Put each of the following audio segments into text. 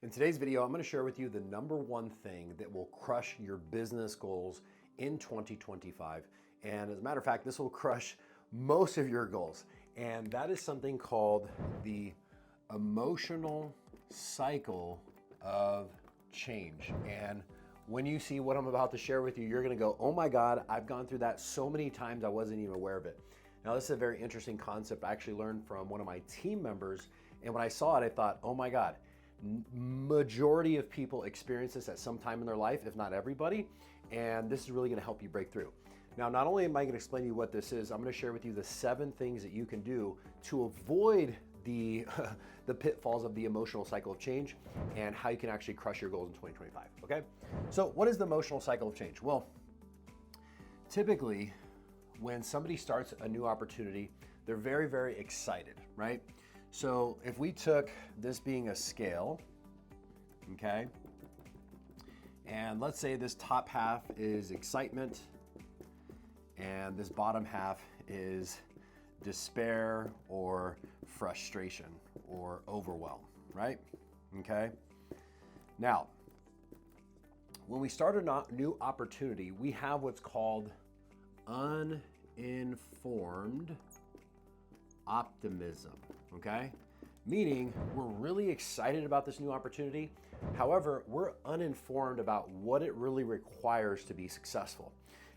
In today's video, I'm going to share with you the number one thing that will crush your business goals in 2025. And as a matter of fact, this will crush most of your goals. And that is something called the emotional cycle of change. And when you see what I'm about to share with you, you're going to go, oh my God, I've gone through that so many times I wasn't even aware of it. Now, this is a very interesting concept I actually learned from one of my team members. And when I saw it, I thought, oh my God, majority of people experience this at some time in their life, if not everybody, and this is really going to help you break through. Now, not only am I going to explain to you what this is, I'm going to share with you the 7 things that you can do to avoid the pitfalls of the emotional cycle of change and how you can actually crush your goals in 2025, okay? So what is the emotional cycle of change? Well, typically when somebody starts a new opportunity, they're very, very excited, right? So if we took this being a scale, okay, and let's say this top half is excitement and this bottom half is despair or frustration or overwhelm, right? Okay. Now, when we start a new opportunity, we have what's called uninformed optimism, okay? Meaning we're really excited about this new opportunity. However, we're uninformed about what it really requires to be successful.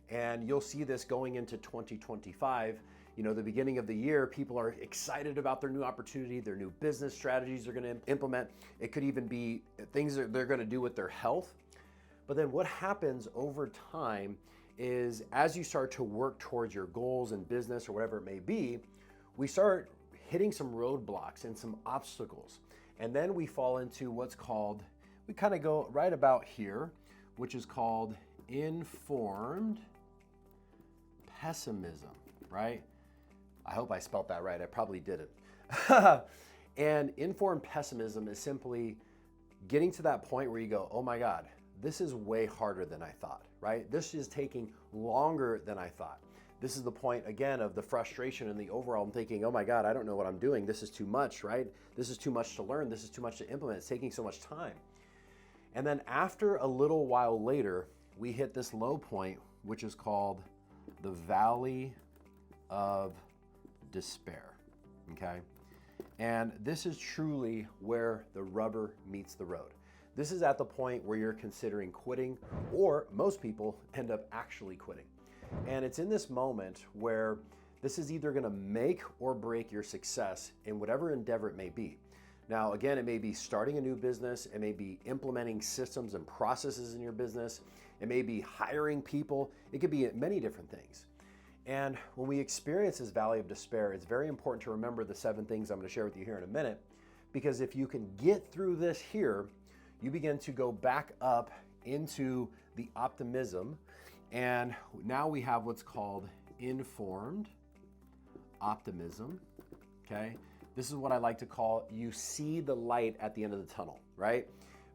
And you'll see this going into 2025. You know, the beginning of the year, people are excited about their new opportunity, their new business strategies they're going to implement. It could even be things that they're going to do with their health. But then what happens over time is as you start to work towards your goals in business or whatever it may be, we start hitting some roadblocks and some obstacles. And then we fall into what's called, we kind of go right about here, which is called informed pessimism, right? I hope I spelt that right. I probably didn't. And informed pessimism is simply getting to that point where you go, oh my God, this is way harder than I thought, right? This is taking longer than I thought. This is the point, again, of the frustration and the overall. I'm thinking, oh my God, I don't know what I'm doing. This is too much, right? This is too much to learn. This is too much to implement. It's taking so much time. And then after a little while later, we hit this low point, which is called the valley of despair, okay? And this is truly where the rubber meets the road. This is at the point where you're considering quitting, or most people end up actually quitting. And it's in this moment where this is either going to make or break your success in whatever endeavor it may be. Now, again, it may be starting a new business. It may be implementing systems and processes in your business. It may be hiring people. It could be many different things. And when we experience this valley of despair, it's very important to remember the 7 things I'm going to share with you here in a minute, because if you can get through this here, you begin to go back up into the optimism. And now we have what's called informed optimism, okay? This is what I like to call, you see the light at the end of the tunnel, right?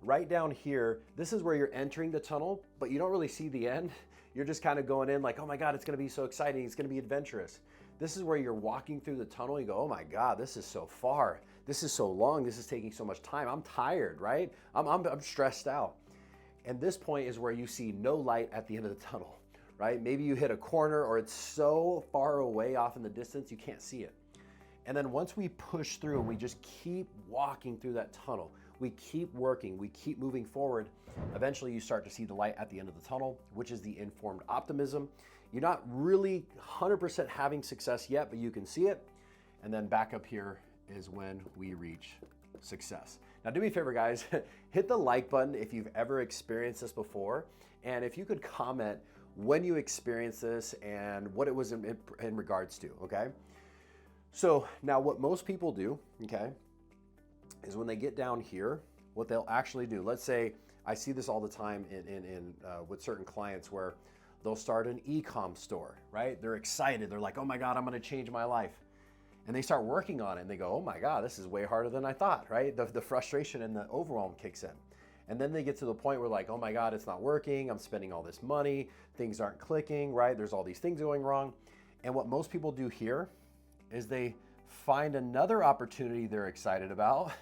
Right down here, this is where you're entering the tunnel, but you don't really see the end. You're just kind of going in like, oh my God, it's gonna be so exciting, it's gonna be adventurous. This is where you're walking through the tunnel, you go, oh my God, this is so far, this is so long, this is taking so much time, I'm tired, right? I'm stressed out. And this point is where you see no light at the end of the tunnel, right? Maybe you hit a corner or it's so far away off in the distance, you can't see it. And then once we push through and we just keep walking through that tunnel, we keep working, we keep moving forward, eventually you start to see the light at the end of the tunnel, which is the informed optimism. You're not really 100% having success yet, but you can see it. And then back up here is when we reach success. Now, do me a favor, guys, hit the like button if you've ever experienced this before. And if you could comment when you experienced this and what it was in regards to, okay? So now what most people do, okay, is when they get down here, what they'll actually do, let's say, I see this all the time with certain clients where they'll start an e-com store, right? They're excited. They're like, oh my God, I'm going to change my life. And they start working on it and they go, oh my God, this is way harder than I thought, right? The frustration and the overwhelm kicks in. And then they get to the point where like, oh my God, it's not working. I'm spending all this money. Things aren't clicking, right? There's all these things going wrong. And what most people do here is they find another opportunity they're excited about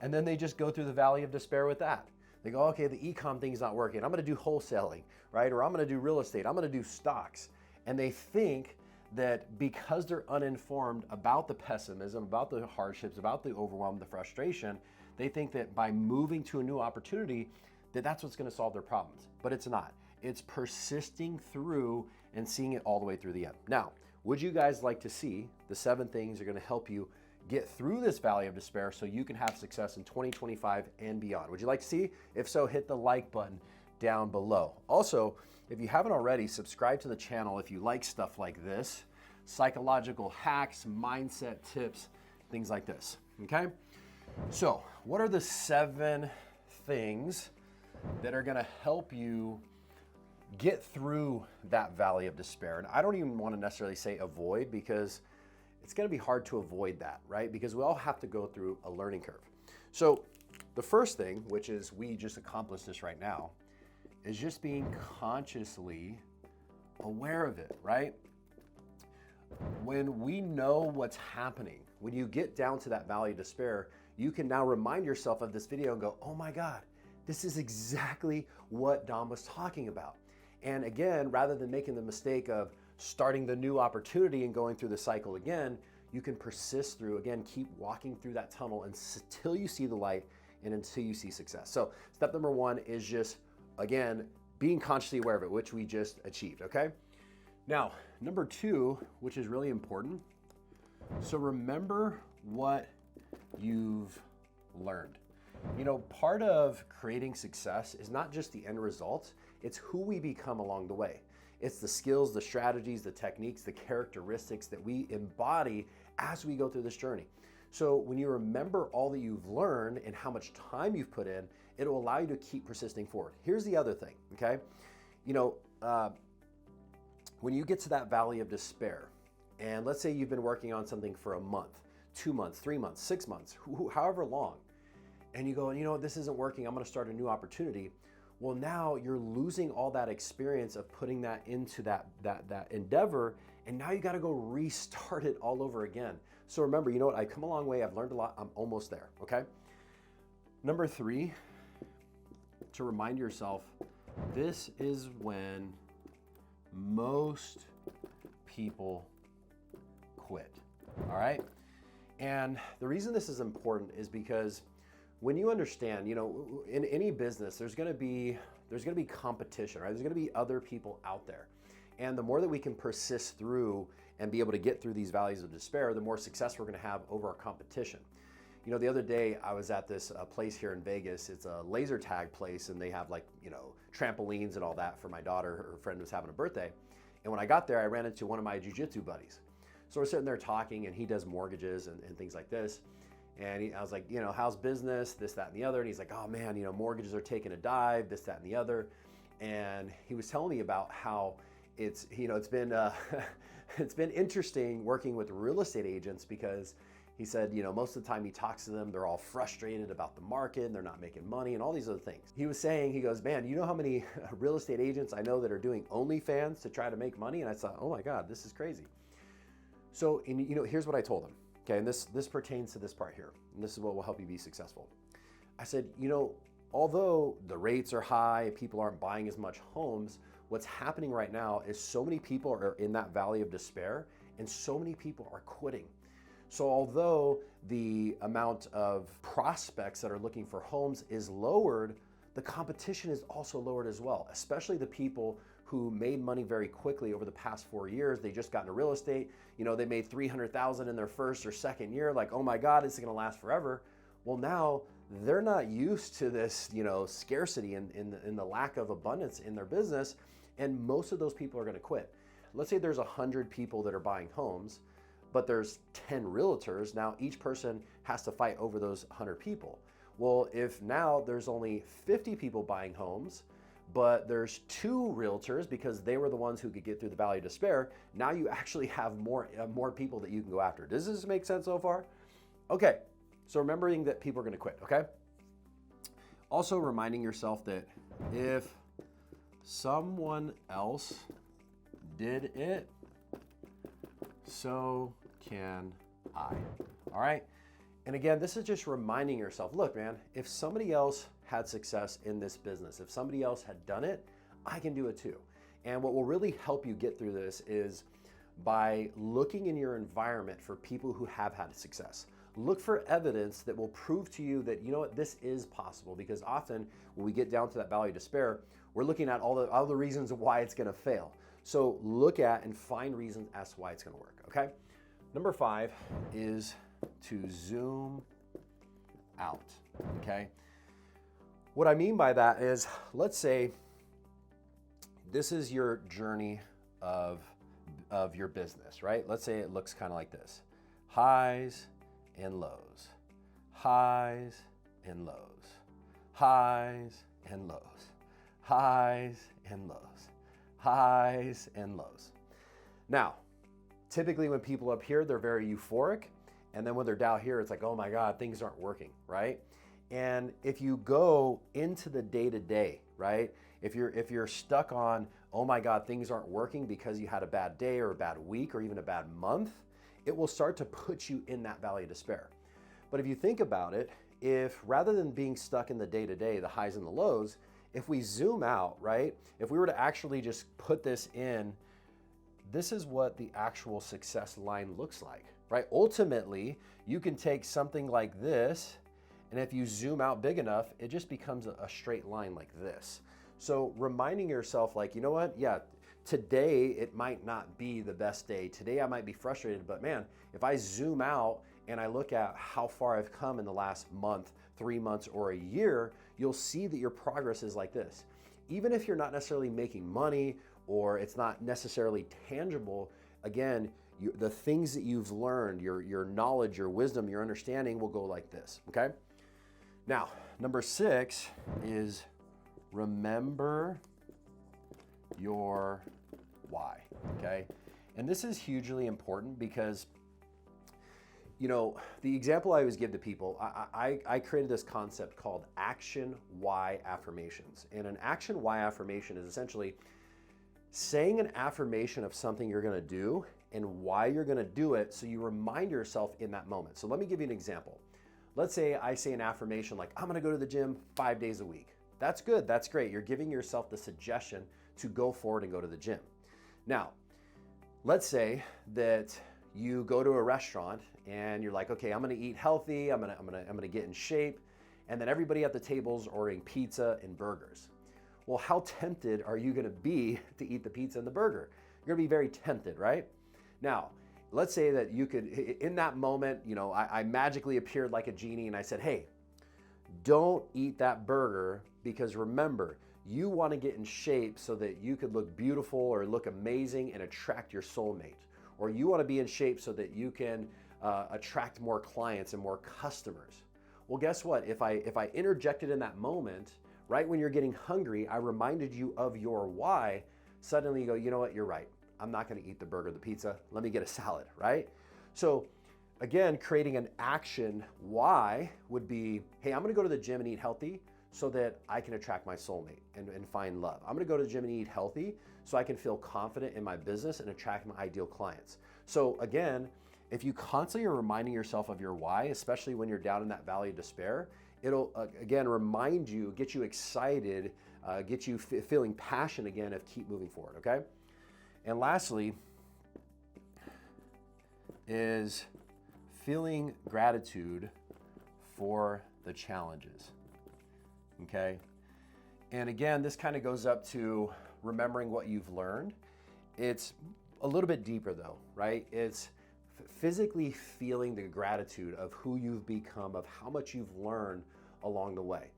And then they just go through the valley of despair with that. They go, okay, the e-com thing's not working. I'm gonna do wholesaling, right? Or I'm gonna do real estate. I'm gonna do stocks. And they think that because they're uninformed about the pessimism, about the hardships, about the overwhelm, the frustration, they think that by moving to a new opportunity, that that's what's gonna solve their problems. But it's not. It's persisting through and seeing it all the way through the end. Now, would you guys like to see the 7 things that are gonna help you get through this valley of despair so you can have success in 2025 and beyond? Would you like to see? If so, hit the like button down below. Also, if you haven't already, subscribe to the channel if you like stuff like this, psychological hacks, mindset tips, things like this, okay? So, what are the 7 things that are gonna help you get through that valley of despair? And I don't even want to necessarily say avoid, because it's going to be hard to avoid that, right? Because we all have to go through a learning curve. So the first thing, which is we just accomplished this right now, is just being consciously aware of it, right? When we know what's happening, when you get down to that valley of despair, you can now remind yourself of this video and go, oh my God, this is exactly what Dom was talking about. And again, rather than making the mistake of starting the new opportunity and going through the cycle again, you can persist through, again, keep walking through that tunnel until you see the light and until you see success. So step number 1 is just, again, being consciously aware of it, which we just achieved, okay? Now, number 2, which is really important, so remember what you've learned. You know, part of creating success is not just the end results, it's who we become along the way. It's the skills, the strategies, the techniques, the characteristics that we embody as we go through this journey. So when you remember all that you've learned and how much time you've put in, it'll allow you to keep persisting forward. Here's the other thing, okay? You know, when you get to that valley of despair, and let's say you've been working on something for a month, 2 months, 3 months, 6 months, however long, and you go, you know what, this isn't working, I'm gonna start a new opportunity. Well, now you're losing all that experience of putting that into that endeavor, and now you gotta go restart it all over again. So remember, you know what, I've come a long way, I've learned a lot, I'm almost there, okay? Number 3, to remind yourself, this is when most people quit, all right? And the reason this is important is because when you understand, you know, in any business, there's gonna be competition, right? There's gonna be other people out there. And the more that we can persist through and be able to get through these valleys of despair, the more success we're gonna have over our competition. You know, the other day I was at this place here in Vegas. It's a laser tag place, and they have, like, you know, trampolines and all that for my daughter. Her friend was having a birthday. And when I got there, I ran into one of my jiu-jitsu buddies. So we're sitting there talking, and he does mortgages and things like this. And I was like, you know, how's business, this, that, and the other. And he's like, oh man, you know, mortgages are taking a dive, this, that, and the other. And he was telling me about how it's, you know, it's been it's been interesting working with real estate agents, because he said, you know, most of the time he talks to them, they're all frustrated about the market and they're not making money and all these other things. He was saying, he goes, man, you know how many real estate agents I know that are doing OnlyFans to try to make money? And I thought, oh my God, this is crazy. So, you know, here's what I told him. Okay, and this pertains to this part here, and this is what will help you be successful. I said, you know, although the rates are high, people aren't buying as much homes, what's happening right now is so many people are in that valley of despair, and so many people are quitting. So although the amount of prospects that are looking for homes is lowered, the competition is also lowered as well, especially the people who made money very quickly over the past 4 years. They just got into real estate. You know, they made $300,000 in their first or second year. Like, oh my God, this is gonna last forever. Well, now they're not used to this, you know, scarcity in the lack of abundance in their business. And most of those people are gonna quit. Let's say there's 100 people that are buying homes, but there's 10 realtors. Now each person has to fight over those 100 people. Well, if now there's only 50 people buying homes, but there's 2 realtors because they were the ones who could get through the valley of despair, now you actually have more people that you can go after. Does this make sense so far? Okay, so remembering that people are gonna quit, okay? Also reminding yourself that if someone else did it, so can I, all right? And again, this is just reminding yourself, look, man, if somebody else had success in this business, if somebody else had done it, I can do it too. And what will really help you get through this is by looking in your environment for people who have had success. Look for evidence that will prove to you that, you know what, this is possible. Because often when we get down to that valley of despair, we're looking at all the reasons why it's gonna fail. So look at and find reasons as to why it's gonna work, okay? Number 5 is to zoom out, okay? What I mean by that is, let's say this is your journey of your business, right? Let's say it looks kind of like this. Highs and lows, highs and lows, highs and lows, highs and lows, highs and lows. Now, typically when people up here, they're very euphoric. And then when they're down here, it's like, oh my God, things aren't working, right? And if you go into the day-to-day, right? If you're stuck on, oh my God, things aren't working because you had a bad day or a bad week or even a bad month, it will start to put you in that valley of despair. But if you think about it, if rather than being stuck in the day-to-day, the highs and the lows, if we zoom out, right? If we were to actually just put this in, this is what the actual success line looks like, right? Ultimately, you can take something like this, and if you zoom out big enough, it just becomes a straight line like this. So reminding yourself like, you know what? Yeah, today it might not be the best day. Today I might be frustrated, but man, if I zoom out and I look at how far I've come in the last month, 3 months, or a year, you'll see that your progress is like this. Even if you're not necessarily making money or it's not necessarily tangible, again, the things that you've learned, your knowledge, your wisdom, your understanding will go like this, okay? Now, number 6 is remember your why, okay? And this is hugely important because, you know, the example I always give to people, I created this concept called action why affirmations. And an action why affirmation is essentially saying an affirmation of something you're gonna do and why you're gonna do it so you remind yourself in that moment. So let me give you an example. Let's say I say an affirmation like, I'm gonna go to the gym 5 days a week. That's good, that's great. You're giving yourself the suggestion to go forward and go to the gym. Now, let's say that you go to a restaurant and you're like, okay, I'm gonna eat healthy, I'm gonna get in shape, and then everybody at the table's ordering pizza and burgers. Well, how tempted are you gonna be to eat the pizza and the burger? You're gonna be very tempted, right? Now, let's say that you could, in that moment, you know, I magically appeared like a genie and I said, hey, don't eat that burger because remember, you want to get in shape so that you could look beautiful or look amazing and attract your soulmate. Or you want to be in shape so that you can attract more clients and more customers. Well, guess what? If I interjected in that moment, right when you're getting hungry, I reminded you of your why, suddenly you go, you know what, you're right. I'm not going to eat the burger, the pizza. Let me get a salad, right? So again, creating an action why would be, hey, I'm going to go to the gym and eat healthy so that I can attract my soulmate and find love. I'm going to go to the gym and eat healthy so I can feel confident in my business and attract my ideal clients. So again, if you constantly are reminding yourself of your why, especially when you're down in that valley of despair, it'll again remind you, get you excited, get you feeling passion again of keep moving forward, okay? And lastly is feeling gratitude for the challenges, okay? And again, this kind of goes up to remembering what you've learned. It's a little bit deeper though, right? It's physically feeling the gratitude of who you've become, of how much you've learned along the way.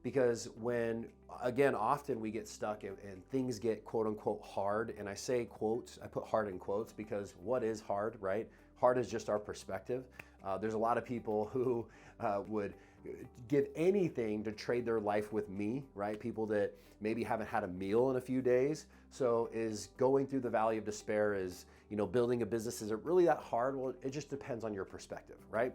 Because when, again, often we get stuck and things get quote unquote hard, and I say quotes, I put hard in quotes because what is hard, right? Hard is just our perspective. There's a lot of people who would give anything to trade their life with me, right? People that maybe haven't had a meal in a few days. So is going through the valley of despair, is, you know, building a business, is it really that hard? Well, it just depends on your perspective, right?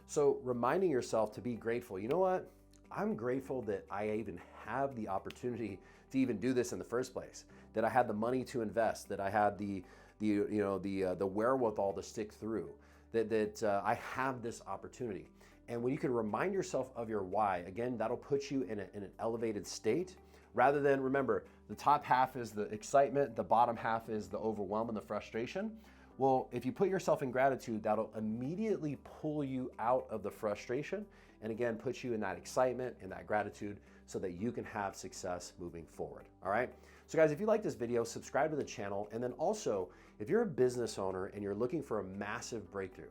So reminding yourself to be grateful. You know what? I'm grateful that I even have the opportunity to even do this in the first place, that I had the money to invest, that I had the wherewithal to stick through, that I have this opportunity. And when you can remind yourself of your why, again, that'll put you in an elevated state rather than, remember, the top half is the excitement, the bottom half is the overwhelm and the frustration. Well, if you put yourself in gratitude, that'll immediately pull you out of the frustration and again, put you in that excitement and that gratitude so that you can have success moving forward, all right? So guys, if you like this video, subscribe to the channel. And then also, if you're a business owner and you're looking for a massive breakthrough,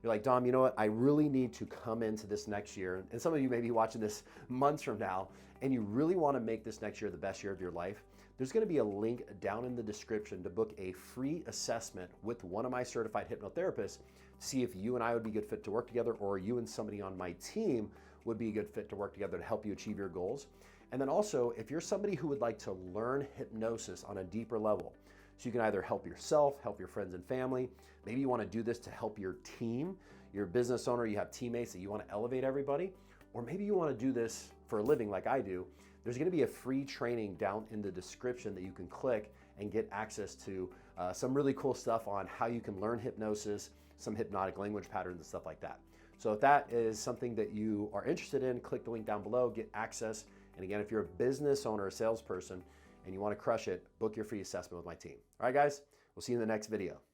you're like, Dom, you know what? I really need to come into this next year. And some of you may be watching this months from now, and you really want to make this next year the best year of your life. There's going to be a link down in the description to book a free assessment with one of my certified hypnotherapists to see if you and I would be a good fit to work together, or you and somebody on my team would be a good fit to work together to help you achieve your goals. And then also, if you're somebody who would like to learn hypnosis on a deeper level, so you can either help yourself, help your friends and family, maybe you want to do this to help your team, you're a business owner, you have teammates that you want to elevate everybody, or maybe you want to do this for a living like I do, there's going to be a free training down in the description that you can click and get access to some really cool stuff on how you can learn hypnosis, some hypnotic language patterns and stuff like that. So if that is something that you are interested in, click the link down below, get access. And again, if you're a business owner, a salesperson, and you want to crush it, book your free assessment with my team. All right, guys, we'll see you in the next video.